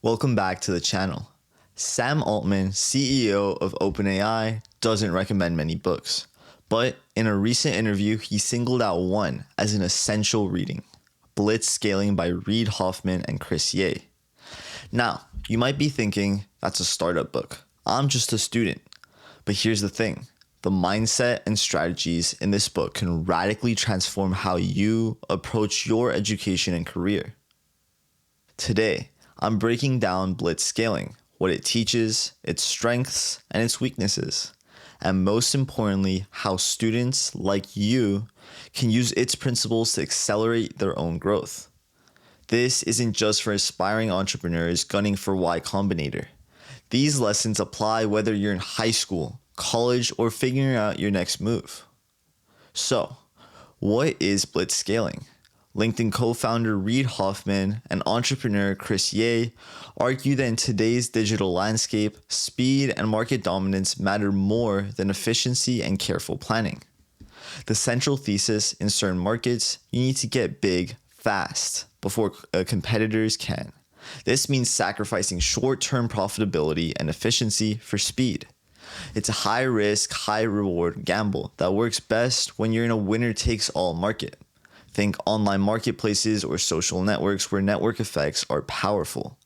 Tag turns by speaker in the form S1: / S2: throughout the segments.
S1: Welcome back to the channel. Sam Altman, CEO of OpenAI, doesn't recommend many books, but in a recent interview, he singled out one as an essential reading, Blitzscaling by Reid Hoffman and Chris Ye. Now, you might be thinking, that's a startup book. I'm just a student. But here's the thing. The mindset and strategies in this book can radically transform how you approach your education and career. Today, I'm breaking down Blitzscaling, what it teaches, its strengths, and its weaknesses, and most importantly, how students like you can use its principles to accelerate their own growth. This isn't just for aspiring entrepreneurs gunning for Y Combinator. These lessons apply whether you're in high school, college, or figuring out your next move. So, what is Blitzscaling? LinkedIn co-founder Reid Hoffman and entrepreneur Chris Ye argue that in today's digital landscape, speed and market dominance matter more than efficiency and careful planning. The central thesis in certain markets, you need to get big fast before competitors can. This means sacrificing short-term profitability and efficiency for speed. It's a high-risk, high-reward gamble that works best when you're in a winner-takes-all market. Think online marketplaces or social networks where network effects are powerful.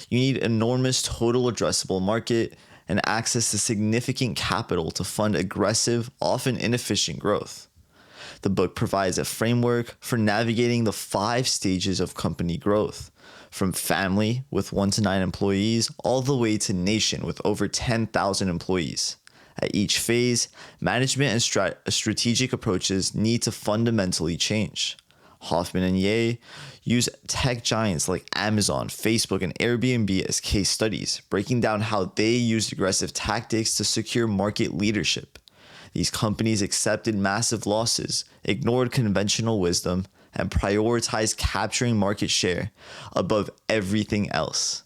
S1: You need enormous total addressable market and access to significant capital to fund aggressive, often inefficient growth. The book provides a framework for navigating the 5 stages of company growth, from family with 1 to 9 employees all the way to nation with over 10,000 employees. At each phase, management and strategic approaches need to fundamentally change. Hoffman and Ye use tech giants like Amazon, Facebook, and Airbnb as case studies, breaking down how they used aggressive tactics to secure market leadership. These companies accepted massive losses, ignored conventional wisdom, and prioritized capturing market share above everything else.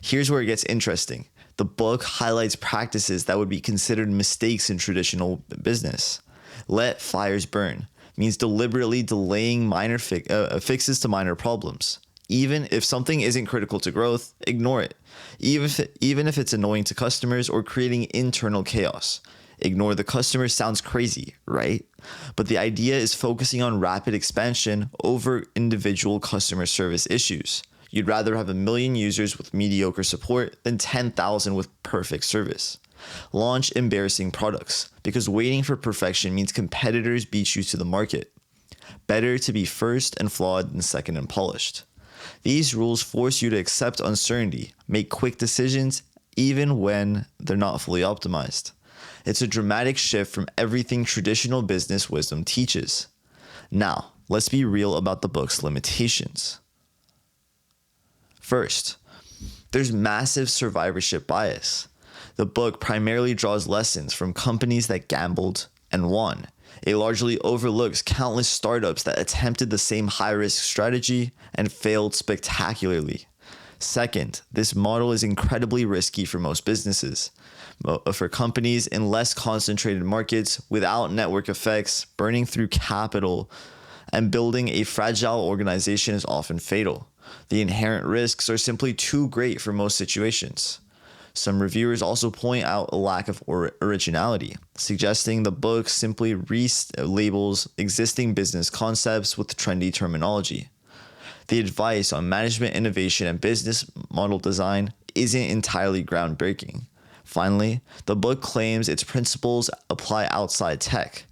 S1: Here's where it gets interesting. The book highlights practices that would be considered mistakes in traditional business. Let fires burn means deliberately delaying minor fixes to minor problems. Even if something isn't critical to growth, ignore it. Even if it's annoying to customers or creating internal chaos. Ignore the customer sounds crazy, right? But the idea is focusing on rapid expansion over individual customer service issues. You'd rather have 1 million users with mediocre support than 10,000 with perfect service. Launch embarrassing products, because waiting for perfection means competitors beat you to the market. Better to be first and flawed than second and polished. These rules force you to accept uncertainty, make quick decisions, even when they're not fully optimized. It's a dramatic shift from everything traditional business wisdom teaches. Now, let's be real about the book's limitations. First, there's massive survivorship bias. The book primarily draws lessons from companies that gambled and won. It largely overlooks countless startups that attempted the same high-risk strategy and failed spectacularly. Second, this model is incredibly risky for most businesses. For companies in less concentrated markets without network effects, burning through capital and building a fragile organization is often fatal. The inherent risks are simply too great for most situations. Some reviewers also point out a lack of originality, suggesting the book simply relabels existing business concepts with trendy terminology. The advice on management innovation and business model design isn't entirely groundbreaking. Finally, the book claims its principles apply outside tech.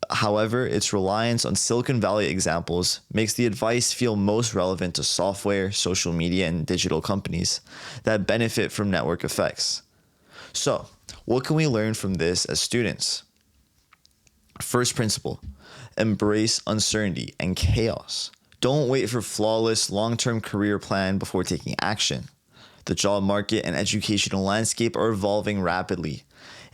S1: However, its reliance on Silicon Valley examples makes the advice feel most relevant to software, social media, and digital companies that benefit from network effects. So, what can we learn from this as students? First principle, embrace uncertainty and chaos. Don't wait for flawless long-term career plan before taking action. The job market and educational landscape are evolving rapidly.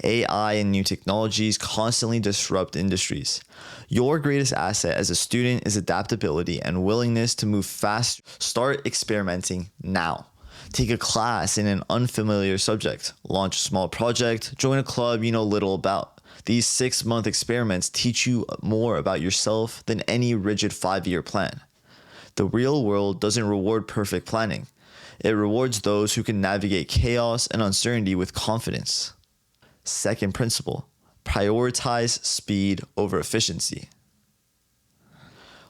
S1: AI and new technologies constantly disrupt industries. Your greatest asset as a student is adaptability and willingness to move fast. Start experimenting now. Take a class in an unfamiliar subject. Launch a small project. Join a club you know little about. These 6-month experiments teach you more about yourself than any rigid 5-year plan. The real world doesn't reward perfect planning. It rewards those who can navigate chaos and uncertainty with confidence. Second principle, prioritize speed over efficiency.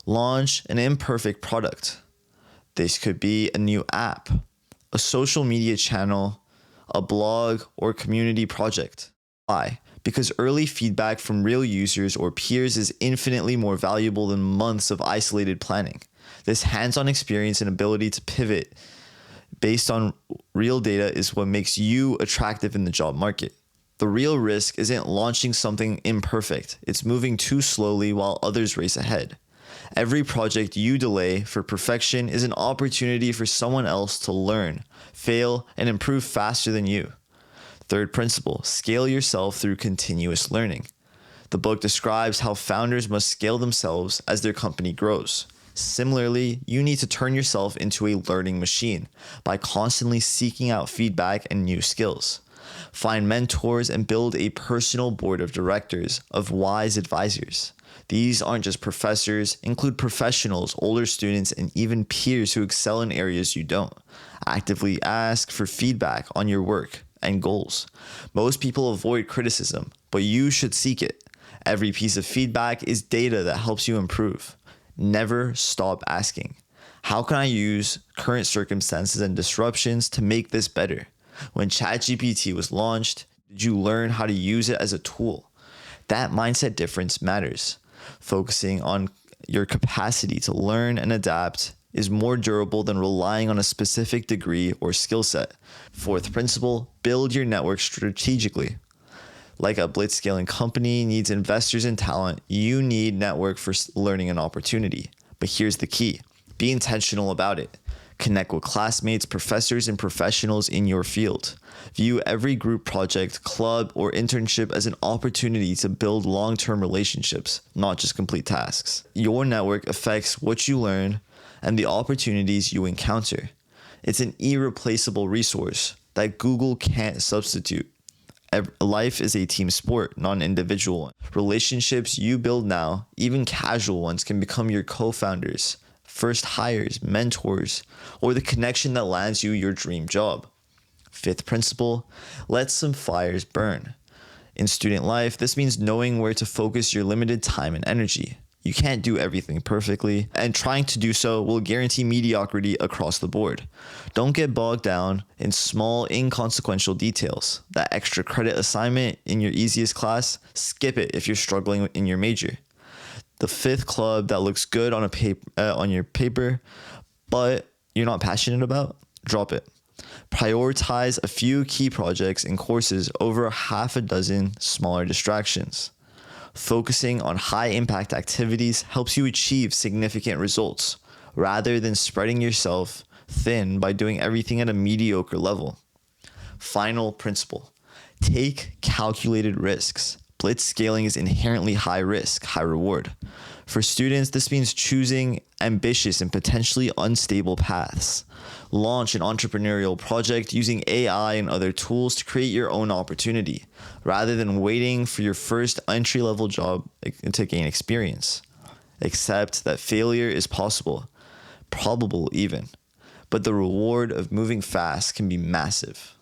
S1: Launch an imperfect product. This could be a new app, a social media channel, a blog, or community project. Why? Because early feedback from real users or peers is infinitely more valuable than months of isolated planning. This hands-on experience and ability to pivot based on real data is what makes you attractive in the job market. The real risk isn't launching something imperfect. It's moving too slowly while others race ahead. Every project you delay for perfection is an opportunity for someone else to learn, fail, and improve faster than you. Third principle, scale yourself through continuous learning. The book describes how founders must scale themselves as their company grows. Similarly, you need to turn yourself into a learning machine by constantly seeking out feedback and new skills. Find mentors and build a personal board of directors of wise advisors. These aren't just professors, include professionals, older students, and even peers who excel in areas you don't. Actively ask for feedback on your work and goals. Most people avoid criticism, but you should seek it. Every piece of feedback is data that helps you improve. Never stop asking. How can I use current circumstances and disruptions to make this better? When ChatGPT was launched, did you learn how to use it as a tool? That mindset difference matters. Focusing on your capacity to learn and adapt is more durable than relying on a specific degree or skill set. Fourth principle, build your network strategically. Like a Blitzscaling company needs investors and talent, you need network for learning and opportunity. But here's the key. Be intentional about it. Connect with classmates, professors, and professionals in your field. View every group project, club, or internship as an opportunity to build long-term relationships, not just complete tasks. Your network affects what you learn and the opportunities you encounter. It's an irreplaceable resource that Google can't substitute. Life is a team sport, not an individual one. Relationships you build now, even casual ones, can become your co-founders, first hires, mentors, or the connection that lands you your dream job. Fifth principle, let some fires burn. In student life, this means knowing where to focus your limited time and energy. You can't do everything perfectly, and trying to do so will guarantee mediocrity across the board. Don't get bogged down in small, inconsequential details. That extra credit assignment in your easiest class, skip it if you're struggling in your major. The fifth club that looks good on on your paper, but you're not passionate about, drop it. Prioritize a few key projects and courses over half a dozen smaller distractions. Focusing on high impact activities helps you achieve significant results rather than spreading yourself thin by doing everything at a mediocre level. Final principle, take calculated risks. Blitzscaling is inherently high risk, high reward. For students, this means choosing ambitious and potentially unstable paths. Launch an entrepreneurial project using AI and other tools to create your own opportunity, rather than waiting for your first entry-level job to gain experience. Accept that failure is possible, probable even, but the reward of moving fast can be massive.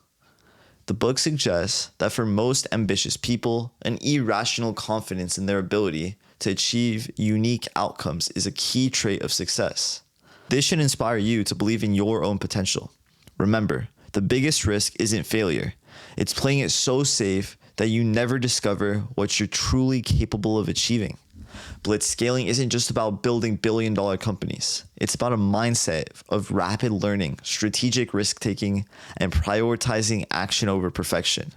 S1: The book suggests that for most ambitious people, an irrational confidence in their ability to achieve unique outcomes is a key trait of success. This should inspire you to believe in your own potential. Remember, the biggest risk isn't failure. It's playing it so safe that you never discover what you're truly capable of achieving. Blitzscaling isn't just about building billion-dollar companies. It's about a mindset of rapid learning, strategic risk-taking, and prioritizing action over perfection.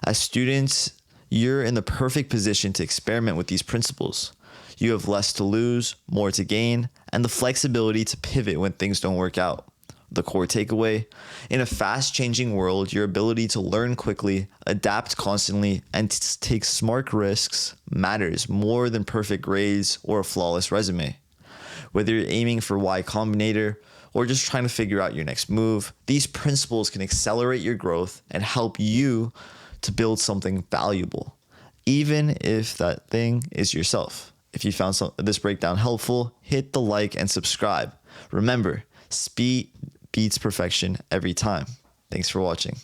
S1: As students, you're in the perfect position to experiment with these principles. You have less to lose, more to gain, and the flexibility to pivot when things don't work out. The core takeaway, in a fast-changing world, your ability to learn quickly, adapt constantly, and take smart risks matters more than perfect grades or a flawless resume. Whether you're aiming for Y Combinator or just trying to figure out your next move, these principles can accelerate your growth and help you to build something valuable, even if that thing is yourself. If you found this breakdown helpful, hit the like and subscribe. Remember, speed beats perfection every time. Thanks for watching.